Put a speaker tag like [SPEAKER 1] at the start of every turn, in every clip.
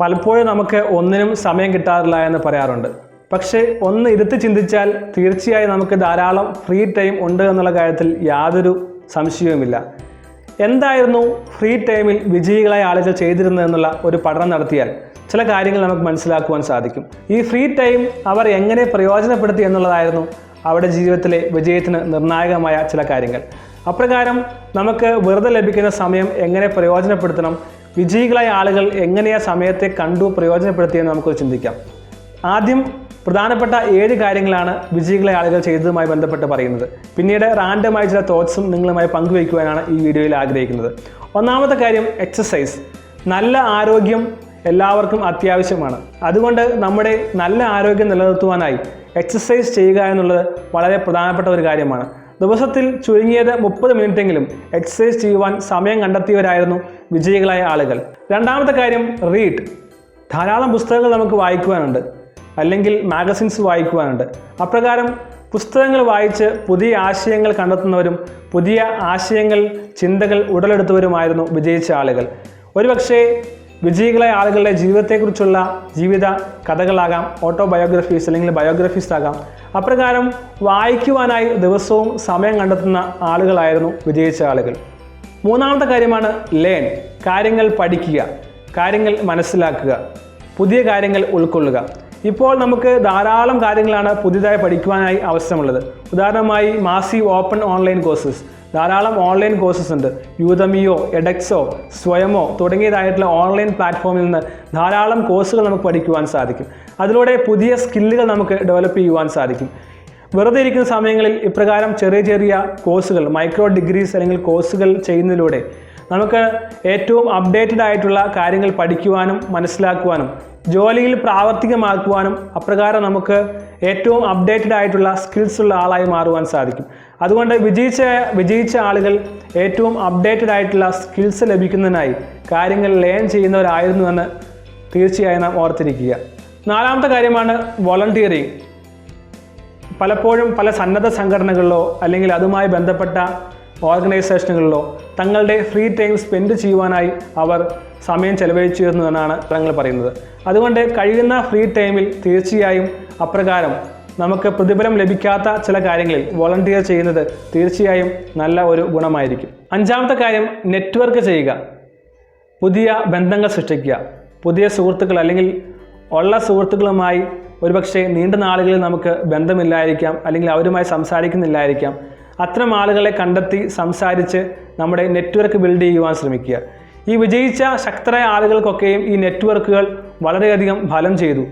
[SPEAKER 1] പലപ്പോഴും നമുക്ക് ഒന്നിനും സമയം കിട്ടാറില്ല എന്ന് പറയാറുണ്ട്. പക്ഷേ ഒന്ന് ഇരുത്തി ചിന്തിച്ചാൽ തീർച്ചയായും നമുക്ക് ധാരാളം ഫ്രീ ടൈം ഉണ്ട് എന്നുള്ള കാര്യത്തിൽ യാതൊരു സംശയവുമില്ല. എന്തായിരുന്നു ഫ്രീ ടൈമിൽ വിജയികളായ ആളുകൾ ചെയ്തിരുന്നതെന്നുള്ള ഒരു പഠനം നടത്തിയാൽ ചില കാര്യങ്ങൾ നമുക്ക് മനസ്സിലാക്കുവാൻ സാധിക്കും. ഈ ഫ്രീ ടൈം അവർ എങ്ങനെ പ്രയോജനപ്പെടുത്തി എന്നുള്ളതായിരുന്നു അവരുടെ ജീവിതത്തിലെ വിജയത്തിന് നിർണായകമായ ചില കാര്യങ്ങൾ. അപ്രകാരം നമുക്ക് വെറുതെ ലഭിക്കുന്ന സമയം എങ്ങനെ പ്രയോജനപ്പെടുത്തണം, വിജയികളായ ആളുകൾ എങ്ങനെ ആ സമയത്തെ കണ്ടു പ്രയോജനപ്പെടുത്തിയെന്ന് നമുക്ക് ചിന്തിക്കാം. ആദ്യം പ്രധാനപ്പെട്ട 7 കാര്യങ്ങളാണ് വിജയികളായ ആളുകൾ ചെയ്തതുമായി ബന്ധപ്പെട്ട് പറയുന്നത്. പിന്നീട് റാൻഡമായ ചില തോട്ട്സും നിങ്ങളുമായി പങ്കുവയ്ക്കുവാനാണ് ഈ വീഡിയോയിൽ ആഗ്രഹിക്കുന്നത്. ഒന്നാമത്തെ കാര്യം എക്സസൈസ്. നല്ല ആരോഗ്യം എല്ലാവർക്കും അത്യാവശ്യമാണ്. അതുകൊണ്ട് നമ്മുടെ നല്ല ആരോഗ്യം നിലനിർത്തുവാനായി എക്സസൈസ് ചെയ്യുക എന്നുള്ളത് വളരെ പ്രധാനപ്പെട്ട ഒരു കാര്യമാണ്. ദിവസത്തിൽ ചുരുങ്ങിയത് 30 മിനിറ്റെങ്കിലും എക്സസൈസ് ചെയ്യുവാൻ സമയം കണ്ടെത്തിയവരായിരുന്നു വിജയികളായ ആളുകൾ. രണ്ടാമത്തെ കാര്യം റീഡ്. ധാരാളം പുസ്തകങ്ങൾ നമുക്ക് വായിക്കുവാനുണ്ട്, അല്ലെങ്കിൽ മാഗസിൻസ് വായിക്കുവാനുണ്ട്. അപ്രകാരം പുസ്തകങ്ങൾ വായിച്ച് പുതിയ ആശയങ്ങൾ കണ്ടെത്തുന്നവരും പുതിയ ആശയങ്ങൾ, ചിന്തകൾ ഉടലെടുത്തവരുമായിരുന്നു വിജയിച്ച ആളുകൾ. ഒരുപക്ഷേ വിജയികളായ ആളുകളുടെ ജീവിതത്തെക്കുറിച്ചുള്ള ജീവിത കഥകളാകാം, ഓട്ടോബയോഗ്രഫീസ് അല്ലെങ്കിൽ ബയോഗ്രഫീസ് ആകാം. അപ്രകാരം വായിക്കുവാനായി ദിവസവും സമയം കണ്ടെത്തുന്ന ആളുകളായിരുന്നു വിജയിച്ച ആളുകൾ. മൂന്നാമത്തെ കാര്യമാണ് ലേൺ. കാര്യങ്ങൾ പഠിക്കുക, കാര്യങ്ങൾ മനസ്സിലാക്കുക, പുതിയ കാര്യങ്ങൾ ഉൾക്കൊള്ളുക. ഇപ്പോൾ നമുക്ക് ധാരാളം കാര്യങ്ങളാണ് പുതിയതായി പഠിക്കുവാനായി അവസരമുള്ളത്. ഉദാഹരണമായി മാസീവ് ഓപ്പൺ ഓൺലൈൻ കോഴ്സസ്, ധാരാളം ഓൺലൈൻ കോഴ്സസ് ഉണ്ട്. യൂതമിയോ, എഡെക്സോ, സ്വയമോ തുടങ്ങിയതായിട്ടുള്ള ഓൺലൈൻ പ്ലാറ്റ്ഫോമിൽ നിന്ന് ധാരാളം കോഴ്സുകൾ നമുക്ക് പഠിക്കുവാൻ സാധിക്കും. അതിലൂടെ പുതിയ സ്കില്ലുകൾ നമുക്ക് ഡെവലപ്പ് ചെയ്യുവാൻ സാധിക്കും. വെറുതെ ഇരിക്കുന്ന സമയങ്ങളിൽ ഇപ്രകാരം ചെറിയ ചെറിയ കോഴ്സുകൾ, മൈക്രോ ഡിഗ്രീസ് അല്ലെങ്കിൽ കോഴ്സുകൾ ചെയ്യുന്നതിലൂടെ നമുക്ക് ഏറ്റവും അപ്ഡേറ്റഡ് ആയിട്ടുള്ള കാര്യങ്ങൾ പഠിക്കുവാനും മനസ്സിലാക്കുവാനും ജോലിയിൽ പ്രാവർത്തികമാക്കുവാനും അപ്രകാരം നമുക്ക് ഏറ്റവും അപ്ഡേറ്റഡ് ആയിട്ടുള്ള സ്കിൽസ് ഉള്ള ആളായി മാറുവാൻ സാധിക്കും. അതുകൊണ്ട് വിജയിച്ച ആളുകൾ ഏറ്റവും അപ്ഡേറ്റഡ് ആയിട്ടുള്ള സ്കിൽസ് ലഭിക്കുന്നതിനായി കാര്യങ്ങൾ ലേൺ ചെയ്യുന്നവരായിരുന്നുവെന്ന് തീർച്ചയായും നാം ഓർത്തിരിക്കുക. നാലാമത്തെ കാര്യമാണ് വോളണ്ടിയറിങ്. പലപ്പോഴും പല സന്നദ്ധ സംഘടനകളിലോ അല്ലെങ്കിൽ അതുമായി ബന്ധപ്പെട്ട ഓർഗനൈസേഷനുകളിലോ തങ്ങളുടെ ഫ്രീ ടൈം സ്പെൻഡ് ചെയ്യുവാനായി അവർ സമയം ചെലവഴിച്ചിരുന്നു എന്നാണ് ഞങ്ങൾ പറയുന്നത്. അതുകൊണ്ട് കഴിയുന്ന ഫ്രീ ടൈമിൽ തീർച്ചയായും അപ്രകാരം നമുക്ക് പ്രതിഫലം ലഭിക്കാത്ത ചില കാര്യങ്ങളിൽ വോളണ്ടിയർ ചെയ്യുന്നത് തീർച്ചയായും നല്ല ഒരു ഗുണമായിരിക്കും. അഞ്ചാമത്തെ കാര്യം നെറ്റ്വർക്ക് ചെയ്യുക, പുതിയ ബന്ധങ്ങൾ സൃഷ്ടിക്കുക. പുതിയ സുഹൃത്തുക്കൾ അല്ലെങ്കിൽ ഉള്ള സുഹൃത്തുക്കളുമായി ഒരുപക്ഷെ നീണ്ട നാളുകളിൽ നമുക്ക് ബന്ധമില്ലായിരിക്കാം, അല്ലെങ്കിൽ അവരുമായി സംസാരിക്കുന്നില്ലായിരിക്കാം. അത്തരം ആളുകളെ കണ്ടെത്തി സംസാരിച്ച് നമ്മുടെ നെറ്റ്വർക്ക് ബിൽഡ് ചെയ്യുവാൻ ശ്രമിക്കുക. ഈ വിജയിച്ച ശക്തരായ ആളുകൾക്കൊക്കെയും ഈ നെറ്റ്വർക്കുകൾ വളരെയധികം ഫലം ചെയ്തു.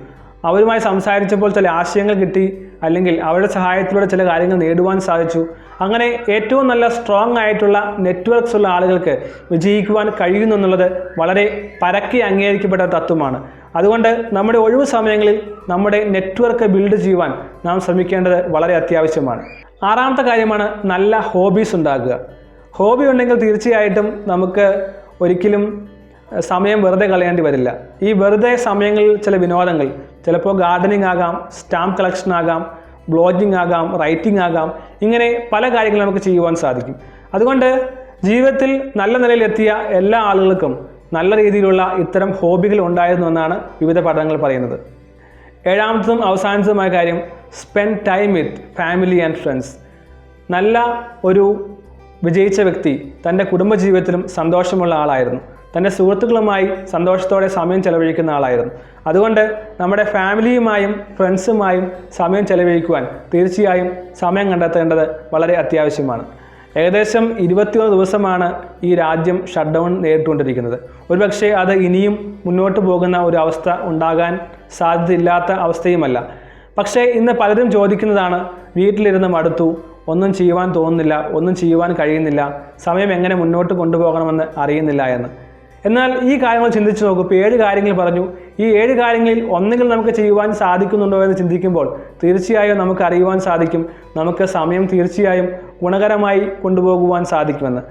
[SPEAKER 1] അവരുമായി സംസാരിച്ചപ്പോൾ ചില ആശയങ്ങൾ കിട്ടി, അല്ലെങ്കിൽ അവരുടെ സഹായത്തിലൂടെ ചില കാര്യങ്ങൾ നേടുവാൻ സാധിച്ചു. അങ്ങനെ ഏറ്റവും നല്ല സ്ട്രോങ് ആയിട്ടുള്ള നെറ്റ്വർക്ക്സ് ഉള്ള ആളുകൾക്ക് വിജയിക്കുവാൻ കഴിയുന്നു എന്നുള്ളത് വളരെ പരക്കെ അംഗീകരിക്കപ്പെട്ട തത്വമാണ്. അതുകൊണ്ട് നമ്മുടെ ഒഴിവു സമയങ്ങളിൽ നമ്മുടെ നെറ്റ്വർക്ക് ബിൽഡ് ചെയ്യുവാൻ നാം ശ്രമിക്കേണ്ടത് വളരെ അത്യാവശ്യമാണ്. ആറാമത്തെ കാര്യമാണ് നല്ല ഹോബീസ് ഉണ്ടാക്കുക. ഹോബി ഉണ്ടെങ്കിൽ തീർച്ചയായിട്ടും നമുക്ക് ഒരിക്കലും സമയം വെറുതെ കളയേണ്ടി വരില്ല. ഈ വെറുതെ സമയങ്ങളിൽ ചില വിനോദങ്ങൾ, ചിലപ്പോൾ ഗാർഡനിങ് ആകാം, സ്റ്റാമ്പ് കളക്ഷൻ ആകാം, ബ്ലോഗിങ് ആകാം, റൈറ്റിംഗ് ആകാം, ഇങ്ങനെ പല കാര്യങ്ങളും നമുക്ക് ചെയ്യുവാൻ സാധിക്കും. അതുകൊണ്ട് ജീവിതത്തിൽ നല്ല നിലയിലെത്തിയ എല്ലാ ആളുകൾക്കും നല്ല രീതിയിലുള്ള ഇത്തരം ഹോബികൾ ഉണ്ടായിരുന്നു എന്നാണ് വിവിധ പഠനങ്ങൾ പറയുന്നത്. ഏഴാമത്തതും അവസാനത്തതുമായ കാര്യം spend time with family and friends. നല്ല ഒരു വിജയിച്ച വ്യക്തി തൻ്റെ കുടുംബജീവിതത്തിലും സന്തോഷമുള്ള ആളായിരുന്നു. തൻ്റെ സുഹൃത്തുക്കളുമായി സന്തോഷത്തോടെ സമയം ചെലവഴിക്കുന്ന ആളായിരുന്നു. അതുകൊണ്ട് നമ്മുടെ ഫാമിലിയുമായും ഫ്രണ്ട്സുമായും സമയം ചെലവഴിക്കുവാൻ തീർച്ചയായും സമയം കണ്ടെത്തേണ്ടത് വളരെ അത്യാവശ്യമാണ്. ഏകദേശം 21 ദിവസമാണ് ഈ രാജ്യം ഷട്ട് ഡൗൺ നേരിട്ടുകൊണ്ടിരിക്കുന്നത്. ഒരുപക്ഷെ അത് ഇനിയും മുന്നോട്ട് പോകുന്ന ഒരു അവസ്ഥ ഉണ്ടാകാൻ സാധ്യതയില്ലാത്ത അവസ്ഥയുമല്ല. പക്ഷേ ഇന്ന് പലരും ചോദിക്കുന്നതാണ്, വീട്ടിലിരുന്ന് മടുത്തു, ഒന്നും ചെയ്യുവാൻ തോന്നുന്നില്ല, ഒന്നും ചെയ്യുവാൻ കഴിയുന്നില്ല, സമയം എങ്ങനെ മുന്നോട്ട് കൊണ്ടുപോകണമെന്ന് അറിയുന്നില്ല എന്ന്. എന്നാൽ ഈ കാര്യങ്ങൾ ചിന്തിച്ചു നോക്കൂ. ഇപ്പോൾ 7 കാര്യങ്ങൾ പറഞ്ഞു. ഈ 7 കാര്യങ്ങളിൽ ഒന്നുകിൽ നമുക്ക് ചെയ്യുവാൻ സാധിക്കുന്നുണ്ടോ എന്ന് ചിന്തിക്കുമ്പോൾ തീർച്ചയായും നമുക്ക് അറിയുവാൻ സാധിക്കും നമുക്ക് സമയം തീർച്ചയായും ഗുണകരമായി കൊണ്ടുപോകുവാൻ സാധിക്കുമെന്ന്.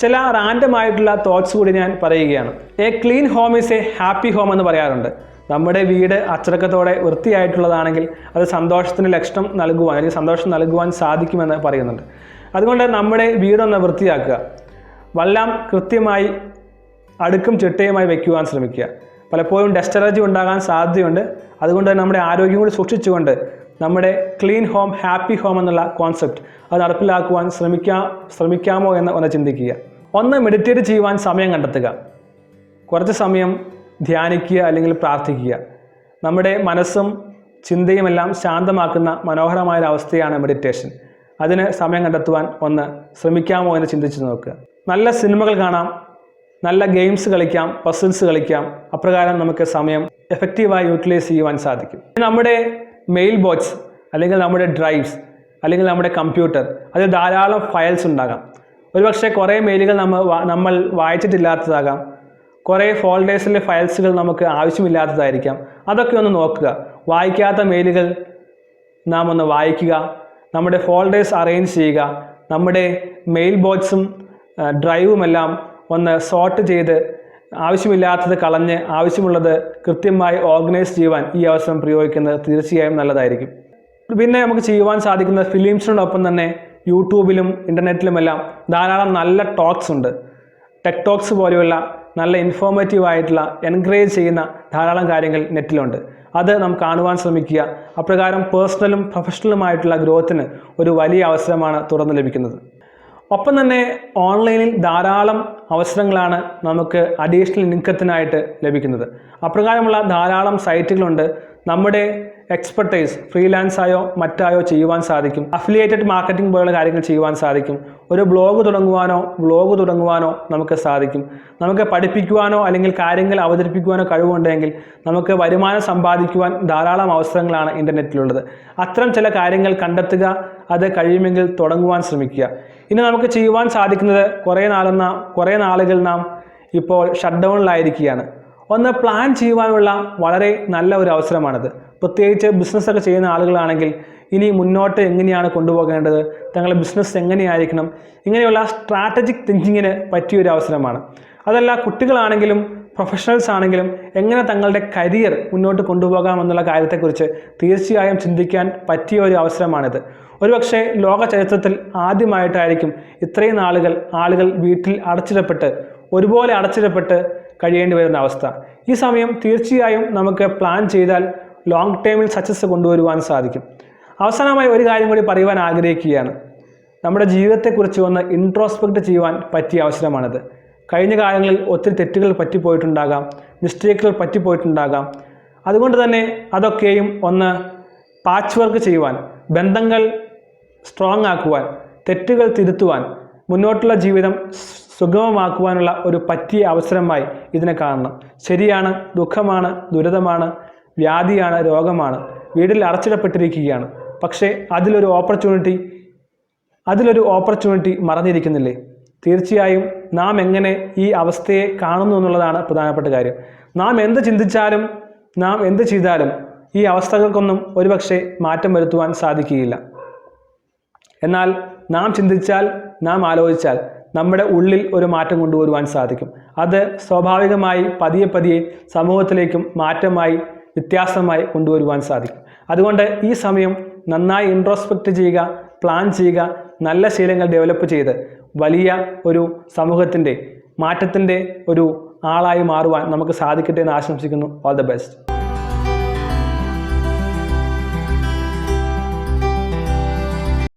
[SPEAKER 1] ചില റാൻഡമായിട്ടുള്ള തോട്ട്സ് കൂടി ഞാൻ പറയുകയാണ്. A clean home is A happy home എന്ന് പറയാറുണ്ട്. നമ്മുടെ വീട് അച്ചടക്കത്തോടെ വൃത്തിയായിട്ടുള്ളതാണെങ്കിൽ അത് സന്തോഷത്തിന് ലക്ഷണം നൽകുവാൻ അല്ലെങ്കിൽ സന്തോഷം നൽകുവാൻ സാധിക്കുമെന്ന് പറയുന്നുണ്ട്. അതുകൊണ്ട് നമ്മുടെ വീടൊന്ന് വൃത്തിയാക്കുക, വെള്ളം കൃത്യമായി അടുക്കും ചിട്ടയുമായി വയ്ക്കുവാൻ ശ്രമിക്കുക. പലപ്പോഴും ഡസ്റ്റ് അലർജി ഉണ്ടാകാൻ സാധ്യതയുണ്ട്. അതുകൊണ്ട് തന്നെ നമ്മുടെ ആരോഗ്യം കൂടി സൂക്ഷിച്ചുകൊണ്ട് നമ്മുടെ ക്ലീൻ ഹോം ഹാപ്പി ഹോം എന്നുള്ള കോൺസെപ്റ്റ് അത് നടപ്പിലാക്കുവാൻ ശ്രമിക്കാമോ എന്ന് ഒന്ന് ചിന്തിക്കുക. ഒന്ന്, മെഡിറ്റേറ്റ് ചെയ്യുവാൻ സമയം കണ്ടെത്തുക. കുറച്ച് സമയം ധ്യാനിക്കുക അല്ലെങ്കിൽ പ്രാർത്ഥിക്കുക. നമ്മുടെ മനസ്സും ചിന്തയുമെല്ലാം ശാന്തമാക്കുന്ന മനോഹരമായ അവസ്ഥയാണ് മെഡിറ്റേഷൻ. അതിന് സമയം കണ്ടെത്തുവാൻ ഒന്ന് ശ്രമിക്കാമോ എന്ന് ചിന്തിച്ച് നോക്കുക. നല്ല സിനിമകൾ കാണാം, നല്ല ഗെയിംസ് കളിക്കാം, പസിൽസ് കളിക്കാം. അപ്രകാരം നമുക്ക് സമയം എഫക്റ്റീവായി യൂട്ടിലൈസ് ചെയ്യുവാൻ സാധിക്കും. നമ്മുടെ മെയിൽ ബോക്സ് അല്ലെങ്കിൽ നമ്മുടെ ഡ്രൈവ്സ് അല്ലെങ്കിൽ നമ്മുടെ കമ്പ്യൂട്ടർ, അതിൽ ധാരാളം ഫയൽസ് ഉണ്ടാകാം. ഒരുപക്ഷെ കുറേ മെയിലുകൾ നമ്മൾ വായിച്ചിട്ടില്ലാത്തതാകാം. കുറേ ഫോൾഡേഴ്സിലെ ഫയൽസുകൾ നമുക്ക് ആവശ്യമില്ലാത്തതായിരിക്കാം. അതൊക്കെ ഒന്ന് നോക്കുക. വായിക്കാത്ത മെയിലുകൾ നാം ഒന്ന് വായിക്കുക. നമ്മുടെ ഫോൾഡേഴ്സ് അറേഞ്ച് ചെയ്യുക. നമ്മുടെ മെയിൽ ബോക്സും ഡ്രൈവുമെല്ലാം ഒന്ന് സോർട്ട് ചെയ്ത് ആവശ്യമില്ലാത്തത് കളഞ്ഞ് ആവശ്യമുള്ളത് കൃത്യമായി ഓർഗനൈസ് ചെയ്യുവാൻ ഈ അവസരം പ്രയോഗിക്കുന്നത് തീർച്ചയായും നല്ലതായിരിക്കും. പിന്നെ നമുക്ക് ചെയ്യുവാൻ സാധിക്കുന്ന ഫിലിംസിനോടൊപ്പം തന്നെ യൂട്യൂബിലും ഇൻ്റർനെറ്റിലുമെല്ലാം ധാരാളം നല്ല ടോക്സ് ഉണ്ട്. ടെക് ടോക്സ് പോലെയുള്ള നല്ല ഇൻഫോർമേറ്റീവ് ആയിട്ടുള്ള എൻകറേജ് ചെയ്യുന്ന ധാരാളം കാര്യങ്ങൾ നെറ്റിലുണ്ട്. അത് നാം കാണുവാൻ ശ്രമിക്കുക. അപ്രകാരം പേഴ്സണലും പ്രൊഫഷണലുമായിട്ടുള്ള ഗ്രോത്തിന് ഒരു വലിയ അവസരമാണ് തുറന്നു ലഭിക്കുന്നത്. ഒപ്പം തന്നെ ഓൺലൈനിൽ ധാരാളം അവസരങ്ങളാണ് നമുക്ക് അഡീഷണൽ ഇൻകത്തിനായിട്ട് ലഭിക്കുന്നത്. അപ്രകാരമുള്ള ധാരാളം സൈറ്റുകളുണ്ട്. നമ്മുടെ എക്സ്പെർട്ടൈസ് ഫ്രീലാൻസായോ മറ്റായോ ചെയ്യുവാൻ സാധിക്കും. അഫിലിയേറ്റഡ് മാർക്കറ്റിംഗ് പോലുള്ള കാര്യങ്ങൾ ചെയ്യുവാൻ സാധിക്കും. ഒരു വ്ളോഗ് തുടങ്ങുവാനോ നമുക്ക് സാധിക്കും. നമുക്ക് പഠിപ്പിക്കുവാനോ അല്ലെങ്കിൽ കാര്യങ്ങൾ അവതരിപ്പിക്കുവാനോ കഴിവുണ്ടെങ്കിൽ നമുക്ക് വരുമാനം സമ്പാദിക്കുവാൻ ധാരാളം അവസരങ്ങളാണ് ഇൻ്റർനെറ്റിലുള്ളത്. അത്തരം ചില കാര്യങ്ങൾ കണ്ടെത്തുക. അത് കഴിയുമെങ്കിൽ തുടങ്ങുവാൻ ശ്രമിക്കുക. ഇനി നമുക്ക് ചെയ്യുവാൻ സാധിക്കുന്നത് കുറേ നാളുകൾ നാം ഇപ്പോൾ ഷട്ട് ഡൗണിലായിരിക്കുകയാണ്. ഒന്ന് പ്ലാൻ ചെയ്യുവാനുള്ള വളരെ നല്ല ഒരു അവസരമാണിത്. പ്രത്യേകിച്ച് ബിസിനസ്സൊക്കെ ചെയ്യുന്ന ആളുകളാണെങ്കിൽ ഇനി മുന്നോട്ട് എങ്ങനെയാണ് കൊണ്ടുപോകേണ്ടത്, തങ്ങളുടെ ബിസിനസ് എങ്ങനെയായിരിക്കണം, ഇങ്ങനെയുള്ള സ്ട്രാറ്റജിക് തിങ്കിങ്ങിന് പറ്റിയൊരു അവസരമാണ്. അതല്ല, കുട്ടികളാണെങ്കിലും പ്രൊഫഷണൽസ് ആണെങ്കിലും എങ്ങനെ തങ്ങളുടെ കരിയർ മുന്നോട്ട് കൊണ്ടുപോകാമെന്നുള്ള കാര്യത്തെക്കുറിച്ച് തീർച്ചയായും ചിന്തിക്കാൻ പറ്റിയ ഒരു അവസരമാണിത്. ഒരുപക്ഷെ ലോക ചരിത്രത്തിൽ ആദ്യമായിട്ടായിരിക്കും ഇത്രയും ആളുകൾ വീട്ടിൽ ഒരുപോലെ അടച്ചിടപ്പെട്ട് കഴിയേണ്ടി വരുന്ന അവസ്ഥ. ഈ സമയം തീർച്ചയായും നമുക്ക് പ്ലാൻ ചെയ്താൽ ലോങ് ടൈമിൽ സക്സസ് കൊണ്ടുവരുവാൻ സാധിക്കും. അവസാനമായി ഒരു കാര്യം കൂടി പറയുവാൻ ആഗ്രഹിക്കുകയാണ്. നമ്മുടെ ജീവിതത്തെക്കുറിച്ച് ഒന്ന് ഇൻട്രോസ്പെക്റ്റ് ചെയ്യുവാൻ പറ്റിയ അവസരമാണിത്. കഴിഞ്ഞ കാലങ്ങളിൽ ഒത്തിരി തെറ്റുകൾ പറ്റിപ്പോയിട്ടുണ്ടാകാം, മിസ്റ്റേക്കുകൾ പറ്റിപ്പോയിട്ടുണ്ടാകാം. അതുകൊണ്ട് തന്നെ അതൊക്കെയും ഒന്ന് പാച്ച് വർക്ക് ചെയ്യുവാൻ, ബന്ധങ്ങൾ സ്ട്രോങ് ആക്കുവാൻ, തെറ്റുകൾ തിരുത്തുവാൻ, മുന്നോട്ടുള്ള ജീവിതം സുഗമമാക്കുവാനുള്ള ഒരു പറ്റിയ അവസരമായി ഇതിനെ കാണണം. ശരിയാണ്, ദുഃഖമാണ്, ദുരിതമാണ്, വ്യാധിയാണ്, രോഗമാണ്, വീട്ടിൽ അടച്ചിടപ്പെട്ടിരിക്കുകയാണ്. പക്ഷേ അതിലൊരു ഓപ്പർച്യൂണിറ്റി മറഞ്ഞിരിക്കുന്നില്ലേ? തീർച്ചയായും നാം എങ്ങനെ ഈ അവസ്ഥയെ കാണുന്നു എന്നുള്ളതാണ് പ്രധാനപ്പെട്ട കാര്യം. നാം എന്ത് ചിന്തിച്ചാലും നാം എന്ത് ചെയ്താലും ഈ അവസ്ഥകൾക്കൊന്നും ഒരുപക്ഷെ മാറ്റം വരുത്തുവാൻ സാധിക്കുകയില്ല. എന്നാൽ നാം ചിന്തിച്ചാൽ, നാം ആലോചിച്ചാൽ നമ്മുടെ ഉള്ളിൽ ഒരു മാറ്റം കൊണ്ടുവരുവാൻ സാധിക്കും. അത് സ്വാഭാവികമായി പതിയെ സമൂഹത്തിലേക്കും മാറ്റമായി, വ്യത്യാസമായി കൊണ്ടുവരുവാൻ സാധിക്കും. അതുകൊണ്ട് ഈ സമയം നന്നായി ഇൻട്രോസ്പെക്റ്റ് ചെയ്യുക, പ്ലാൻ ചെയ്യുക, നല്ല ശീലങ്ങൾ ഡെവലപ്പ് ചെയ്ത് വലിയ ഒരു സമൂഹത്തിൻ്റെ മാറ്റത്തിൻ്റെ ഒരു ആളായി മാറുവാൻ നമുക്ക് സാധിക്കട്ടെ എന്ന് ആശംസിക്കുന്നു. All the best.